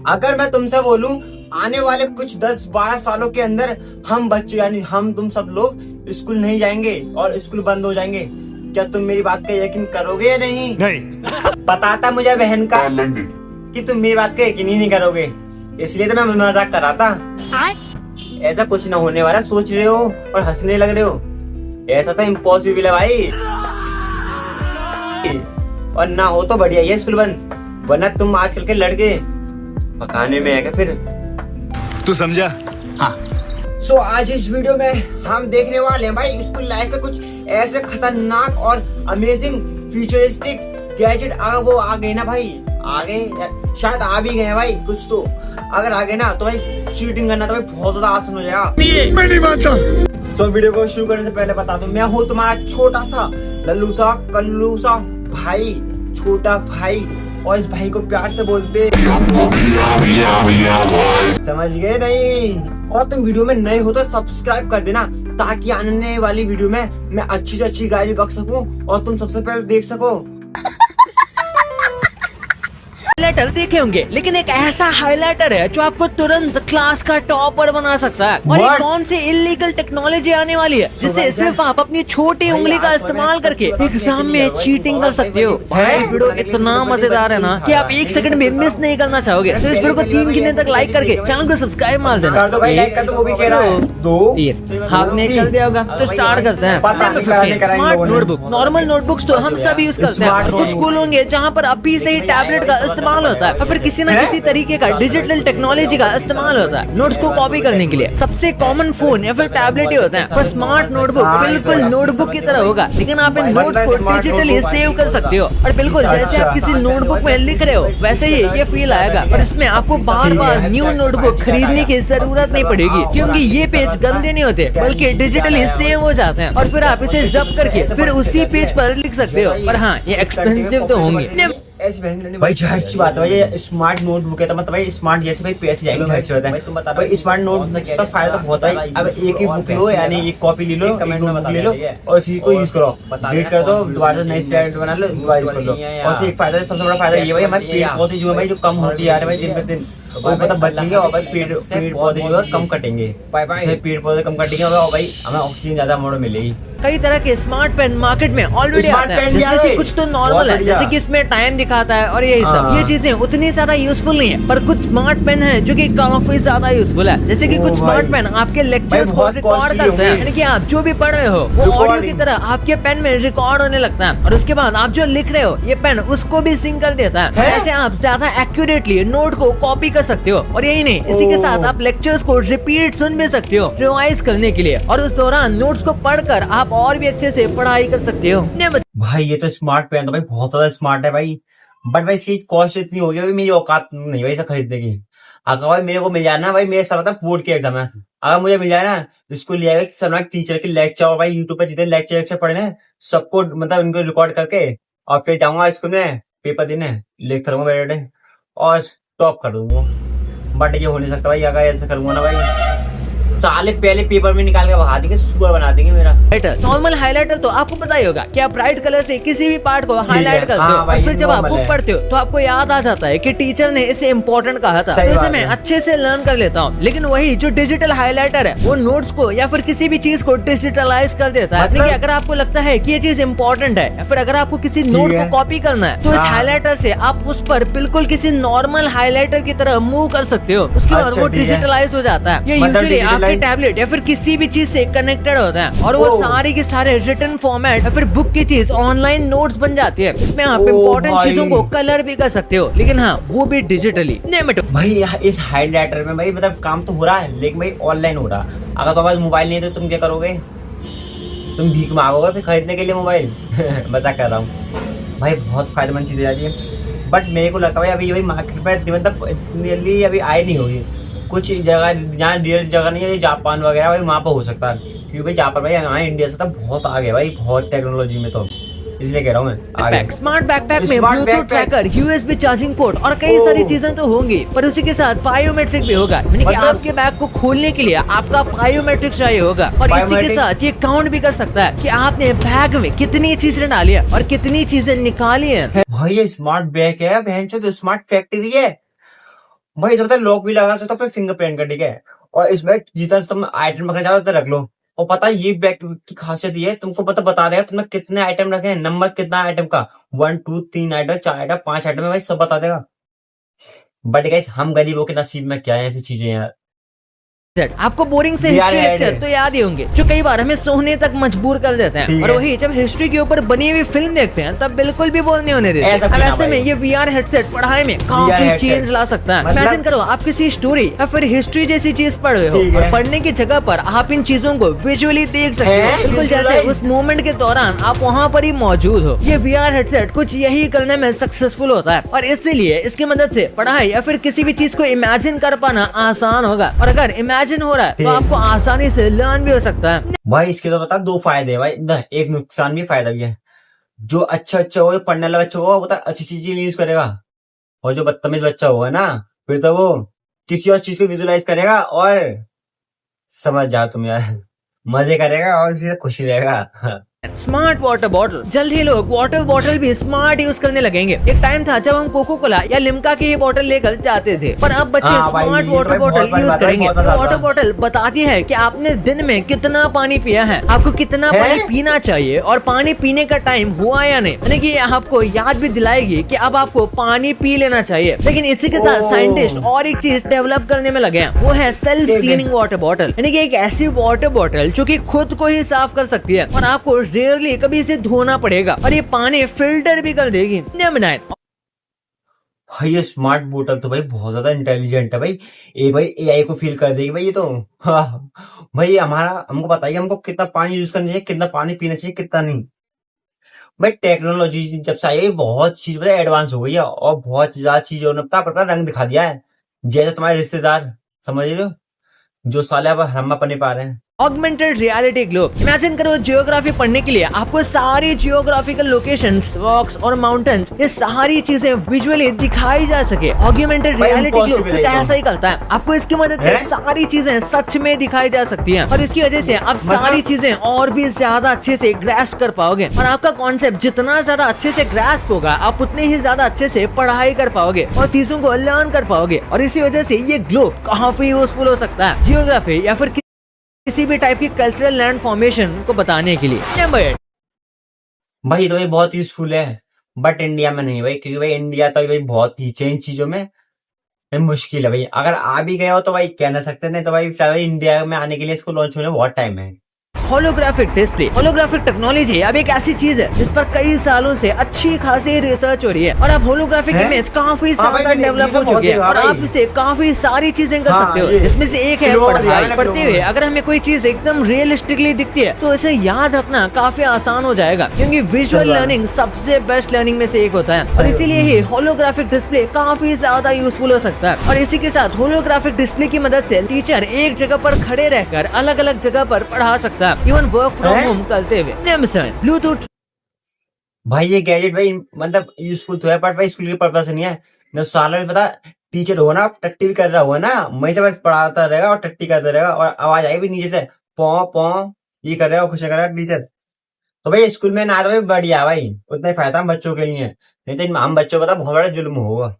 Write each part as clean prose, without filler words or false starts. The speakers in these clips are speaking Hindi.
अगर मैं तुमसे बोलूं आने वाले कुछ 10-12 सालों के अंदर हम बच्चे यानी हम तुम सब लोग स्कूल नहीं जाएंगे और स्कूल बंद हो जाएंगे, क्या तुम मेरी बात का यकीन करोगे या नहीं? पता था मुझे बहन का कि तुम मेरी बात का यकीन ही नहीं करोगे, इसलिए तो मैं मजाक कर रहा था। ऐसा कुछ ना होने वाला सोच रहे हो और हंसने लग रहे हो, ऐसा तो इम्पॉसिबल है भाई। और ना हो तो बढ़िया ये स्कूल बंद, वरना तुम आजकल के लड़के पकाने में आएगा फिर। तू समझा? हाँ। सो आज इस वीडियो में हम देखने वाले हैं भाई स्कूल लाइफ में कुछ ऐसे खतरनाक और अमेजिंग फ्यूचरिस्टिक गैजेट वो आ गए ना भाई, आ गए शायद आ भी गए भाई कुछ तो। अगर आ गए ना तो भाई चीटिंग करना तो भाई बहुत ज्यादा आसान हो जाएगा। मैं नहीं मानता। सो वीडियो को शुरू करने से पहले बता दूं, मैं हूँ तुम्हारा छोटा सा लल्लू सा कल्लू सा भाई, छोटा भाई, और इस भाई को प्यार से बोलते समझ गए नहीं? और तुम वीडियो में नए हो तो सब्सक्राइब कर देना ताकि आने वाली वीडियो में मैं अच्छी से अच्छी गाली बक सकूं और तुम सबसे पहले देख सको। हाइलाइटर देखे होंगे, लेकिन एक ऐसा हाइलाइटर है जो आपको तुरंत क्लास का टॉपर बना सकता है। और एक कौन सी इलीगल टेक्नोलॉजी आने वाली है जिससे सिर्फ आप अपनी छोटी उंगली का इस्तेमाल करके एग्जाम में चीटिंग कर सकते हो। भाई वीडियो इतना मजेदार है ना कि आप एक सेकंड भी मिस नहीं करना चाहोगे। तो इस वीडियो को 3 गिनने तक लाइक करके चैनल को सब्सक्राइब मार देना। कर दो भाई, लाइक कर दो, वो भी कह रहा है 2 आपने कर दिया होगा तो स्टार्ट करते हैं। स्मार्ट नोटबुक, नॉर्मल नोटबुक्स तो हम सब यूज करते हैं। कुछ स्कूल होंगे जहाँ पर अभी से ही टैबलेट का इस्तेमाल होता है, फिर किसी न किसी तरीके का डिजिटल टेक्नोलॉजी का इस्तेमाल होता है नोट्स को कॉपी करने के लिए। सबसे कॉमन फोन या फिर टैबलेट ही होता है। पर स्मार्ट नोटबुक बिल्कुल नोटबुक की तरह होगा, लेकिन आप इन नोट्स को डिजिटली सेव कर सकते हो। और बिल्कुल जैसे आप किसी नोटबुक में लिख रहे हो वैसे ही ये फील आएगा। और इसमें आपको बार बार न्यू नोटबुक खरीदने की जरूरत नहीं पड़ेगी, क्योंकि ये पेज गंदे नहीं होते बल्कि डिजिटली सेव हो जाते हैं। और फिर आप इसे रब करके फिर उसी पेज पर लिख सकते हो। पर हाँ, ये एक्सपेंसिव तो होंगे भाई। जाहिर सी बात है भाई, ये स्मार्ट नोटबुक है तो मतलब भाई स्मार्ट जैसे भाई पैसे जाएंगे, जाहिर सी बात है। तुम बता भाई स्मार्ट नोटबुक का फायदा तो बहुत है। अब एक ही बुक लो यानी एक कॉपी ले लो, कमेंट में बुक ले लो और इसी को यूज करो, डिलीट कर दो, दोबारा से नई स्लाइड बना लो, दोबारा यूज कर लो। और एक फायदा सबसे बड़ा फायदा ये भाई हमारे पेड़ पौधे जो है भाई जो कम होती जा रहे भाई दिन पे दिन, वो मतलब बचेंगे और भाई पेड़ पौधे जो है कम कटेंगे। पेड़ पौधे कम कटेंगे और भाई हमें ऑक्सीजन ज्यादा अमाउंट में मिलेगी। कई तरह के स्मार्ट पेन मार्केट में ऑलरेडी आते हैं, जिसमें से कुछ तो नॉर्मल है जैसे कि इसमें टाइम दिखाता है और यही सब। ये चीजें उतनी ज्यादा यूजफुल नहीं है, पर कुछ स्मार्ट पेन है जो कि काफी ज्यादा यूजफुल है। जैसे कि कुछ स्मार्ट पेन आपके लेक्चर्स को रिकॉर्ड करते हैं, यानी कि आप जो भी पढ़ रहे हो वो ऑडियो की तरह आपके पेन में रिकॉर्ड होने लगता है। और उसके बाद आप जो लिख रहे हो ये पेन उसको भी सिंक कर देता है। ऐसे आप ज्यादा एक्यूरेटली नोट को कॉपी कर सकते हो। और यही नहीं, इसी के साथ आप लेक्चर्स को रिपीट सुन भी सकते हो रिवाइज करने के लिए, और उस दौरान नोट्स को पढ़कर आप और भी अच्छे से पढ़ाई कर सकते हो। भाई ये तो स्मार्ट पेन तो भाई बहुत ज्यादा स्मार्ट है भाई, बट भाई इसकी कॉस्ट इतनी होगी भाई, मेरी औकात नहीं भाई इसे खरीदने की। अगर भाई मेरे को मिल जाए ना भाई, मेरे साथ बोर्ड के एग्जाम है, अगर मुझे मिल जाए ना तो इसको ले आएगा सब टीचर के लेक्चर और भाई यूट्यूब पे जितने लेक्चर पढ़े ना सबको मतलब इनको रिकॉर्ड करके और फिर जाऊंगा स्कूल में पेपर देने, लिख करूंगा बैठे और टॉप कर दूंगा। बट ये हो नहीं सकता भाई, अगर ऐसा करूंगा ना भाई साले पहले पेपर में निकाल के बहा देंगे, सुअर बना देंगे मेरा। नॉर्मल हाइलाइटर तो आपको पता ही होगा कि आप ब्राइट कलर से किसी भी पार्ट को हाईलाइट करते हो और फिर जब आप बुक पढ़ते हो तो आपको याद आ जाता है कि टीचर ने इसे इम्पोर्टेंट कहा था, तो इसे मैं अच्छे से लर्न कर लेता हूँ। लेकिन वही जो डिजिटल हाइलाइटर है वो नोट्स को या फिर किसी भी चीज को डिजिटलाइज कर देता है। मतलब अगर आपको लगता है कि ये चीज इम्पोर्टेंट है या फिर अगर आपको किसी नोट को कॉपी करना है तो इस हाइलाइटर से आप उस पर बिल्कुल किसी नॉर्मल हाइलाइटर की तरह मूव कर सकते हो। उसके बाद वो डिजिटलाइज हो जाता है। ये यूजुअली आपके टैबलेट या फिर किसी भी चीज से कनेक्टेड होता है और वो सारे के सारे रिटन फॉर्मेट या फिर बुक की चीज ऑनलाइन नोट्स बन जाती है। इसमें आप इम्पोर्टेंट चीजों को कलर भी कर सकते हो, लेकिन हाँ वो भी डिजिटली। भाई इस हाइलाइटर में भाई मतलब काम तो हो रहा है लेकिन भाई ऑनलाइन हो रहा है। अगर तुम्हारे पास मोबाइल नहीं है तो तुम क्या करोगे? तुम भीख मांगोगे फिर खरीदने के लिए मोबाइल? मजाक कर रहा हूँ भाई, बहुत फायदेमंद चीज है ये। बट मेरे को लगता है अभी भाई मार्केट में मतलब जल्दी अभी आए नहीं होगी। कुछ जगह जहाँ रियल जगह नहीं है, जापान वगैरह भाई वहाँ पर हो सकता है, क्योंकि भाई जापान भाई हमारे इंडिया से तो बहुत आगे भाई, बहुत टेक्नोलॉजी में, तो इसलिए कह रहा हूँ मैं। स्मार्ट बैकपैक में Bluetooth tracker, USB charging port और कई सारी चीजें तो होंगी, पर उसी के साथ बायोमेट्रिक भी होगा। यानी कि आपके बैग को खोलने के लिए आपका बायोमेट्रिक चाहिए होगा। और इसी के साथ ये काउंट भी कर सकता है कि आपने बैग में कितनी चीजें डाली है और कितनी चीजें निकाली है। भाई ये स्मार्ट बैग है, बहन चो तो स्मार्ट फैक्ट्री है। भाई जब तक लॉक भी लगा सकते हो फिर फिंगरप्रिंट का, ठीक है। और इसमें जितना तुम आइटम रखना चाहो उतना रख लो। और पता है ये बैग की खासियत ये है, तुमको बता देगा तुमने कितने आइटम रखे हैं, नंबर कितना आइटम का, 1 2 3 आइटम, 4 आइटम, 5 आइटम है भाई, सब बता देगा। बट गाइस हम गरीबों के नसीब में क्या है ऐसी चीजें यार। आपको बोरिंग से यार हिस्ट्री यार लेक्चर तो याद ही होंगे, जो कई बार हमें सोने तक मजबूर कर देते हैं। ठीक और है। वही जब हिस्ट्री के ऊपर बनी हुई फिल्म देखते हैं तब बिल्कुल भी बोल नहीं होने देते। ऐसा अब क्यों ना ऐसे में भाई? ये VR हेडसेट पढ़ाई में काफी headset। चेंज ला सकता है। मतलब- इमेजिन करो आप किसी स्टोरी या फिर हिस्ट्री जैसी चीज पढ़ रहे हो ठीक और है। पढ़ने की जगह पर आप इन चीजों को विजुअली देख सकते हो, हैं? बिल्कुल जैसे Visualize? उस मोमेंट के दौरान आप वहाँ पर ही मौजूद हो। ये VR हेडसेट कुछ यही करने में सक्सेसफुल होता है और इसीलिए इसकी मदद से पढ़ाई या फिर किसी भी चीज को इमेजिन कर पाना आसान होगा। और अगर इमेजिन हो रहा है तो ठीक। आपको आसानी से लर्न भी हो सकता है। भाई इसके तो बता 2 फायदे हैं भाई ना, एक नुकसान भी फायदा भी है। जो अच्छा हो, पढ़ने वाला बच्चा होगा वो बता अच्छी चीजें यूज करेगा, और जो बदतमीज बच्चा होगा ना फिर तो वो किसी और चीज को विजुलाइज करेगा और समझ जाओ तुम यार, मजे करेगा और उसी से खुशी रहेगा। स्मार्ट वाटर बॉटल, जल्द ही लोग वाटर बॉटल भी स्मार्ट यूज करने लगेंगे। एक टाइम था जब हम कोको कोला या लिम्का की ही बॉटल लेकर जाते थे, पर अब बच्चे हाँ भाई, स्मार्ट ये तो वाटर भाई बहुत बॉटल बड़ी यूज बात है, करेंगे। बहुत ज्यादा। वाटर बॉटल बताती है कि आपने दिन में कितना पानी पिया है, आपको कितना है? पानी पीना चाहिए और पानी पीने का टाइम हुआ या नहीं। यानी कि ये आपको याद भी दिलाएगी कि अब आपको पानी पी लेना चाहिए। लेकिन इसी के साथ ओह। साइंटिस्ट और एक चीज डेवलप करने में लगे हैं, वो है सेल्फ ठीक है। Cleaning water bottle. यानी कि एक ऐसी वाटर बॉटल जो कि खुद को ही साफ कर सकती है और आपको रेयरली कभी इसे धोना पड़ेगा और ये पानी फिल्टर भी कर देगी। नंबर 9, भाई ये स्मार्ट बोतल तो भाई बहुत ज्यादा इंटेलिजेंट है भाई। एक भाई एआई को फील कर देगी भाई ये तो। हाँ भाई ये हमको बताइए हमको कितना पानी यूज करना चाहिए, कितना पानी पीना चाहिए, कितना नहीं। भाई टेक्नोलॉजी जब से आई है बहुत चीज पता एडवांस हो गई है और बहुत ज्यादा चीजों ने पता रंग दिखा दिया है। जैसे तुम्हारे रिश्तेदार समझ रहे हो, जो साले अब हम अपन नहीं पा रहे हैं। Augmented reality globe. इमेजिन करो जियोग्राफी पढ़ने के लिए आपको सारी जियोग्राफिकल लोकेशंस, रॉक्स और माउंटेन्स, ये सारी चीजें विजुअली दिखाई जा सके। ऑगमेंटेड भाई, रियलिटी ग्लोब impossible कुछ है ये तो। ऐसा ही करता है, आपको इसकी मदद से हैं? सारी चीजें सच में दिखाई जा सकती हैं और इसकी वजह से आप सारी चीजें और भी ज्यादा अच्छे से ग्रास्प कर पाओगे और आपका कॉन्सेप्ट जितना ज्यादा अच्छे से ग्रास्प होगा आप उतने ही ज्यादा अच्छे से पढ़ाई कर पाओगे और चीजों को लर्न कर पाओगे। और इसी वजह से ये ग्लोब काफी यूजफुल हो सकता है जियोग्राफी या फिर किसी भी टाइप की कल्चरल लैंड फॉर्मेशन को बताने के लिए। नंबर 8, भाई तो भाई बहुत यूजफुल है बट इंडिया में नहीं भाई, क्योंकि भाई इंडिया तो भाई बहुत पीछे इन चीजों में मुश्किल है भाई। अगर आ भी गए हो तो भाई कह ना सकते, नहीं तो भाई शायद भाई इंडिया में आने के लिए इसको लॉन्च होने में बहुत टाइम है। Holographic display. होलोग्राफिक टेक्नोलॉजी अब एक ऐसी चीज है जिस पर कई सालों से अच्छी खासी रिसर्च हो रही है और अब होलोग्राफिक हैं? इमेज काफी हाँ भाई, ज्यादा ये डेवलप तो हो बहुत चुकी है ही और भाई। आप इसे काफी सारी चीजें कर हाँ, सकते हो। ये। इसमें से एक है Flow पढ़ाई। वाला पढ़ते flow। हुए अगर हमें कोई चीज एकदम रियलिस्टिकली दिखती है तो इसे याद रखना काफी आसान हो जाएगा, क्योंकि विजुअल सही बात। लर्निंग सबसे बेस्ट लर्निंग में से एक होता है और सही इसीलिए ही होलोग्राफिक डिस्प्ले काफी ज्यादा यूजफुल हो सकता है। और इसी के साथ होलोग्राफिक डिस्प्ले की मदद से टीचर एक जगह पर खड़े रहकर अलग अलग जगह पर पढ़ा सकता है, इवन वर्क फ्रॉम हैं? होम करते हुए। Number 7, Bluetooth. भाई ये गैजेट भाई मतलब यूजफुल तो है बट भाई स्कूल के पर्पज से नहीं है। मैं साला भी पता टीचर हो ना, टट्टी भी कर रहा हुआ ना, वहीं से बस पढ़ाता रहेगा और टट्टी करता रहेगा और आवाज आई भी नीचे से पौ पौ, ये कर रहेगा, खुश कर रहा टीचर। तो भाई स्कूल में ना तो भाई बढ़िया भाई, उतना ही फायदा हम बच्चों के लिए, नहीं तो हम बच्चों का तो बहुत बड़ा जुल्म होगा।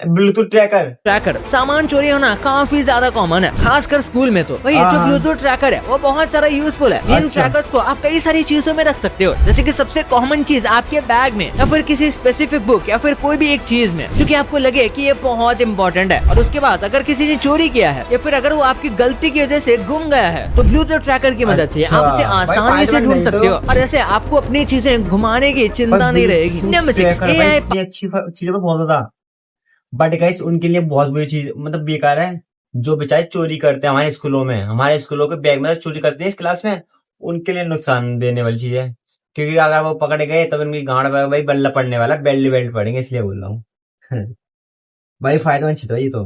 Bluetooth tracker. सामान चोरी होना काफी ज्यादा कॉमन है, खासकर स्कूल में तो। वही जो हाँ। ब्लूटूथ ट्रैकर है वो बहुत सारा यूजफुल है। इन अच्छा। ट्रैकर्स को आप कई सारी चीजों में रख सकते हो, जैसे कि सबसे कॉमन चीज आपके बैग में या फिर किसी स्पेसिफिक बुक या फिर कोई भी एक चीज में जो कि आपको लगे कि ये बहुत इंपॉर्टेंट है। और उसके बाद अगर किसी ने चोरी किया है या फिर अगर वो आपकी गलती की वजह से गुम गया है तो ब्लूटूथ ट्रैकर की मदद से अच्छा। आप उसे भाई आसानी से फायदेमंद ढूंढ नहीं सकते तो। हो और ऐसे आपको अपनी चीजें घुमाने की चिंता नहीं रहेगी। Number 6, AI। अच्छी चीजों में बहुत ज्यादा, बट गाइस उनके लिए बहुत बुरी चीज मतलब बेकार है जो बेचारे चोरी करते हैं हमारे स्कूलों में, हमारे स्कूलों के बैग में चोरी करते हैं इस क्लास में, उनके लिए नुकसान देने वाली चीज है। क्योंकि अगर वो पकड़े गए तो उनकी गांड पे भाई बल्ला पड़ने वाला, बेल्ट बेल्ट पड़ेंगे, इसलिए बोल रहा हूँ। भाई फायदेमंद चीज है ये तो।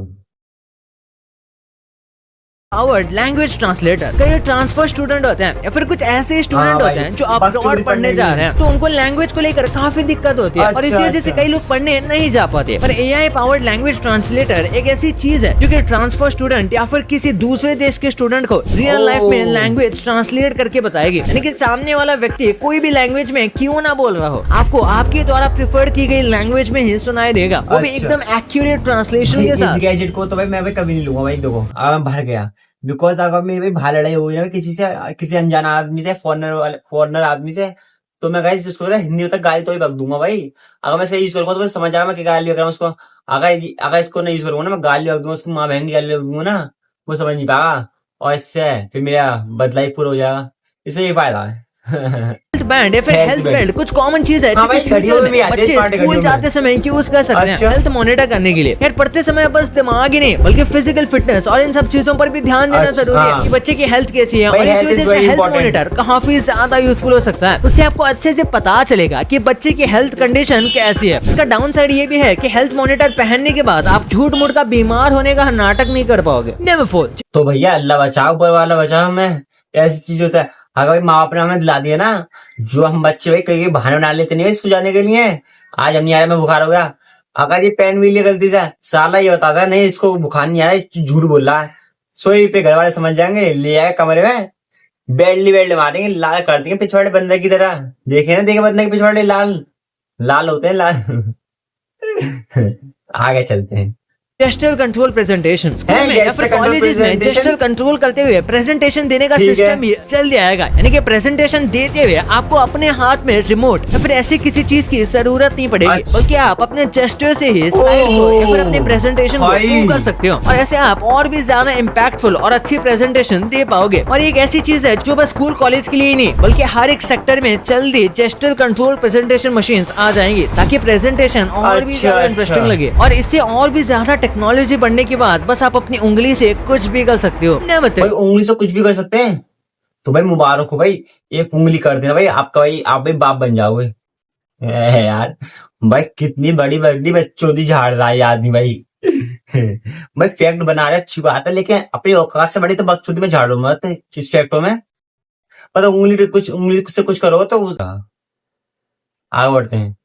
Powered language translator. कई ट्रांसफर स्टूडेंट होते हैं या फिर कुछ ऐसे स्टूडेंट होते हैं जो अब्रॉड पढ़ने जा रहे हैं, तो उनको लैंग्वेज को लेकर काफी दिक्कत होती है और इसी वजह से कई लोग पढ़ने नहीं जा पाते। पर एआई पावर्ड लैंग्वेज ट्रांसलेटर एक ऐसी चीज है जो कि ट्रांसफर स्टूडेंट या फिर किसी दूसरे देश के स्टूडेंट को रियल लाइफ में लैंग्वेज ट्रांसलेट करके बताएगी। यानी कि सामने वाला व्यक्ति कोई भी लैंग्वेज में क्यों ना बोल रहा हो, आपको आपके द्वारा प्रिफर्ड की गई लैंग्वेज में ही सुनाई देगा, वो भी एकदम एक्यूरेट ट्रांसलेशन के साथ। इस गैजेट को तो भाई मैं कभी नहीं लूंगा भाई। देखो मैं भर गया, बिकॉज अगर मेरी भाई बाहर लड़ाई हो गई ना किसी अनजान आदमी से, फॉरनर आदमी से, तो मैं गाइस उसको हिंदी में तक गाली तो ही बक दूंगा भाई। अगर मैं इसका यूज करूंगा तो समझ आएगा मैं क्या गाली बक रहा हूँ उसको। अगर इसको नहीं यूज करूंगा ना, मैं गाली बक दूंगा उसको, माँ बहन की गाली बक दूंगा ना, वो समझ नहीं पाएगा और इससे फिर मेरा बदला ही पूरा हो जाएगा। इससे ये फायदा है। हेल्थ बैंड या फिर हेल्थ बेल्ट कुछ कॉमन चीज है जो कि फ्यूचर में बच्चे स्कूल जाते समय यूज कर सकते हैं हेल्थ मॉनिटर करने के लिए। यार पढ़ते समय बस दिमाग ही नहीं बल्कि फिजिकल फिटनेस और इन सब चीजों पर भी ध्यान देना जरूरी है कि बच्चे की हेल्थ कैसी है। और इस वजह से हेल्थ मॉनिटर काफी ज्यादा यूजफुल हो सकता है। उससे आपको अच्छे से पता चलेगा कि बच्चे की हेल्थ कंडीशन कैसी है। इसका डाउन साइड ये भी है कि हेल्थ मॉनिटर पहनने के बाद आप झूठ मूठ का बीमार होने का नाटक नहीं कर पाओगे। Never fall. तो भैया अल्लाह बचाओ, ऊपर वाला बचाओ। मैं ऐसी चीज होता है, अगर भाई माँ बाप ने हमें दिला दिया ना, जो हम बच्चे भाई कई बहाने बना लेते नहीं स्कूल जाने के लिए। आज हम नहीं आ रहे, मैं बुखार हो गया, अगर ये पेन भी लिया गलती से, साला ये बताता है नहीं इसको बुखार नहीं आ रहा, झूठ बोल रहा है। सोई पे घर वाले समझ जाएंगे, ले आए कमरे में, बेल्ट मारेंगे, लाल कर देंगे पिछवाड़े बंदर की तरह। देखे बंदर के पिछवाड़े लाल लाल होते हैं, लाल। आगे चलते हैं। जेस्चर कंट्रोल प्रेजेंटेशन स्कूल में या फिर कॉलेजेस में जेस्चर कंट्रोल करते हुए प्रेजेंटेशन देने का सिस्टम भी जल्दी आएगा। यानी कि प्रेजेंटेशन देते हुए आपको अपने हाथ में रिमोट या फिर ऐसी किसी चीज की जरूरत नहीं पड़ेगी, बल्कि आप अपने जेस्चर से ही स्लाइड को या फिर अपने प्रेजेंटेशन को मूव कर सकते हो और ऐसे आप और भी ज्यादा इम्पैक्टफुल और अच्छी प्रेजेंटेशन दे पाओगे। और एक ऐसी चीज है जो बस स्कूल कॉलेज के लिए ही नहीं बल्कि हर एक सेक्टर में जल्दी जेस्चर कंट्रोल प्रेजेंटेशन मशीन आ जाएंगी, ताकि प्रेजेंटेशन और भी ज्यादा इंटरेस्टिंग लगे। और इससे और भी ज्यादा टेक्नोलॉजी बढ़ने के बाद बस आप अपनी उंगली से कुछ भी कर सकते हो। भाई उंगली से कुछ भी कर सकते हैं, तो भाई मुबारक हो भाई, एक उंगली कर देना भाई, आपका भाई आप भी बाप बन जाओगे। यार भाई कितनी बड़ी बड़ी बच्चों झाड़ रहा है आदमी भाई। भाई फैक्ट बना रहे अच्छी बात है, लेकिन अपनी औकात से बड़ी तो बकचोदी में झाड़ो मत किस फैक्टों में। पता उंगली से कुछ करो तो आगे बढ़ते हैं।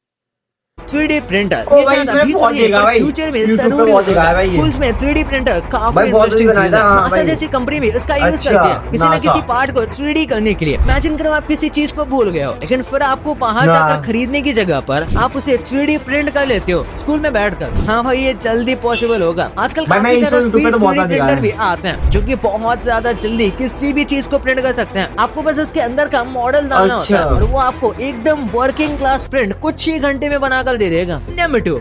3D प्रिंटर ये शायद अभी तो नहीं पर फ्यूचर में जरूर स्कूल्स में 3D प्रिंटर काफी इंटरेस्टिंग चीज है। नासा जैसी कंपनी भी इसका यूज करती है किसी न किसी पार्ट को 3D करने के लिए। इमेजिन करो आप किसी चीज को भूल गए हो, लेकिन फिर आपको बाहर जाकर खरीदने की जगह पर आप उसे 3D प्रिंट कर लेते हो स्कूल में बैठकर। हाँ भाई ये जल्दी पॉसिबल होगा। आजकल काफी सारे 3D प्रिंटर भी आते हैं जो कि बहुत ज्यादा जल्दी किसी भी चीज को प्रिंट कर सकते हैं। आपको बस उसके अंदर का मॉडल डालना होता है और वो आपको एकदम वर्किंग क्लास प्रिंट कुछ ही घंटे में बनाकर दे देगा। नंबर 2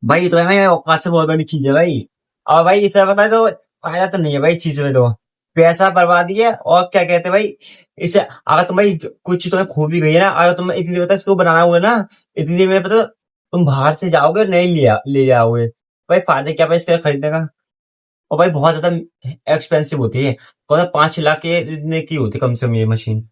भाई तो भाई औकात से बहुत बड़ी चीज है भाई। और भाई इसे पता है तो फायदा तो नहीं है भाई चीज में, तो पैसा बर्बादी है। और क्या कहते हैं भाई, इसे अगर तुम भाई कुछ चीज तुम्हें खो भी गई है ना, अगर तुम इतनी देर तक इसको बनाना हुआ ना, इतनी देर में पता तुम बाहर से जाओगे नहीं ले जाओगे, भाई फायदे क्या भाई इसके खरीदने का। और भाई बहुत ज्यादा एक्सपेंसिव होती है, 5 लाख की होती है कम से कम ये मशीन।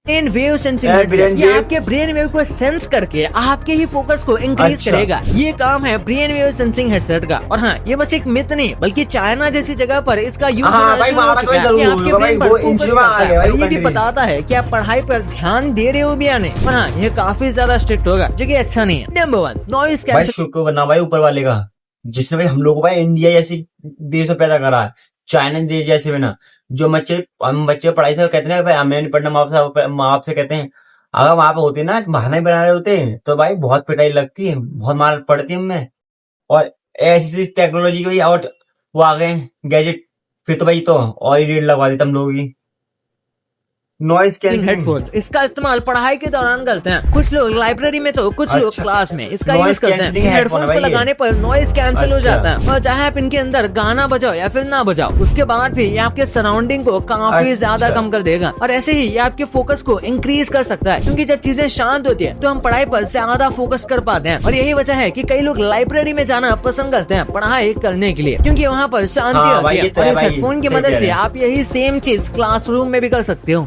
ब्रेन वेव सेंसिंग ये आपके ब्रेन वेव को सेंस करके आपके ही फोकस को इंक्रीज करेगा। ये काम है ब्रेन वेव सेंसिंग हेडसेट का। और हाँ ये बस एक मिथ नहीं बल्कि चाइना जैसी जगह पर इसका यूज होना शुरू हो चुका है। ये आपके ब्रेन पर फोकस करता है और ये भी बताता है कि आप पढ़ाई पर ध्यान दे रहे हो भी या नहीं। और हाँ ये काफी ज्यादा स्ट्रिक्ट होगा जो कि अच्छा नहीं है। Number 1 noise cancellation. शुक्र बना भाई ऊपर वाले का जिसने भाई हम लोग को भाई इंडिया जैसी देश में पैदा करा है, चाइना देश जैसे में ना, जो हम बच्चे पढ़ाई से कहते हैं भाई हमें नहीं पढ़ना, माँ बाप से कहते हैं, अगर वहां पे होते ना बहाना ही बना रहे होते तो भाई बहुत पिटाई लगती है, बहुत मार पड़ती है हमें। और ऐसी टेक्नोलॉजी की और वो आ गए गैजेट, फिर तो भाई तो और ही रेट लगवा देते हम लोग की। नॉइज कैंसलिंग हेडफोन्स इसका इस्तेमाल पढ़ाई के दौरान करते हैं कुछ लोग लाइब्रेरी में, तो कुछ लोग क्लास में इसका यूज करते हैं। हेडफोन्स को लगाने पर नॉइज कैंसिल हो जाता है और चाहे आप इनके अंदर गाना बजाओ या फिर ना बजाओ, उसके बाद भी ये आपके सराउंडिंग को काफी ज्यादा कम कर देगा। और ऐसे ही ये आपके फोकस को इंक्रीज कर सकता है, क्योंकि जब चीजें शांत होती है तो हम पढ़ाई पर ज्यादा फोकस कर पाते हैं। और यही वजह है कि कई लोग लाइब्रेरी में जाना पसंद करते हैं पढ़ाई करने के लिए, क्योंकि वहाँ पर शांति होती है। और इस हेडफोन की मदद से आप यही सेम चीज क्लासरूम में भी कर सकते हो।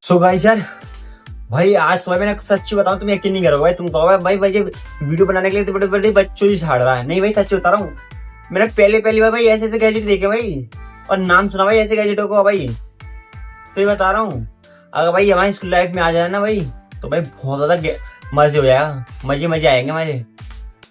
सो गाइस यार भाई आज सुबह मैंने सच्ची बताऊं तुम यकीन नहीं करोगे भाई, तुम कहोगे भाई भाई वीडियो बनाने के लिए तो बड़े बड़े बच्चों ही झाड़ रहा है। नहीं भाई सच्ची बता रहा हूँ, मैंने पहली बार भाई ऐसे गैजेट देखे भाई, और नाम सुना भाई ऐसे गैजेटों को भाई, सही बता रहा हूँ। अगर भाई हमारी स्कूल लाइफ में आ जाए ना भाई, तो भाई बहुत ज्यादा मजे हो जाएगा, मजे आएंगे हमारे।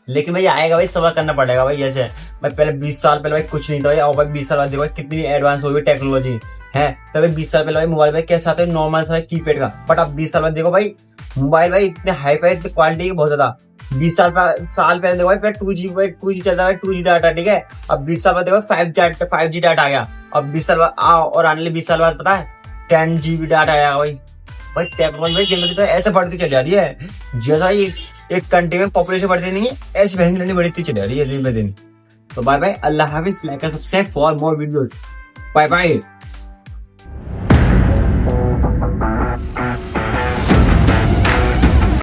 लेकिन भाई आएगा भाई, सबर करना पड़ेगा भाई। जैसे भाई पहले 20 साल पहले भाई कुछ नहीं था भाई, और भाई 20 साल बाद देखो कितनी एडवांस हो गई टेक्नोलॉजी है। तो भाई 20 साल पहले भाई मोबाइल भाई कैसा आता है, नॉर्मल था कीपैड का, बट अब 20 साल बाद देखो भाई मोबाइल भाई इतने हाई फाई क्वालिटी की बहुत ज्यादा। 20 साल पहले देखो भाई 2G चलता है, 2G डाटा, ठीक है। अब 20 साल बाद देखो 5G डाटा आ गया। अब 20 साल बाद और आने वाले 20 साल बाद पता है 10GB डाटा आया भाई। भाई टेक्नोलॉजी भाई जिंदगी तो ऐसे बढ़ती चली जा रही है, जैसा एक कंट्री में पॉपुलेशन बढ़ती नहीं है, ऐसी बहन बढ़ती चली जा रही है दिन ब दिन। तो बाय बाय, अल्लाह हाफिज, like subscribe for more videos, bye bye.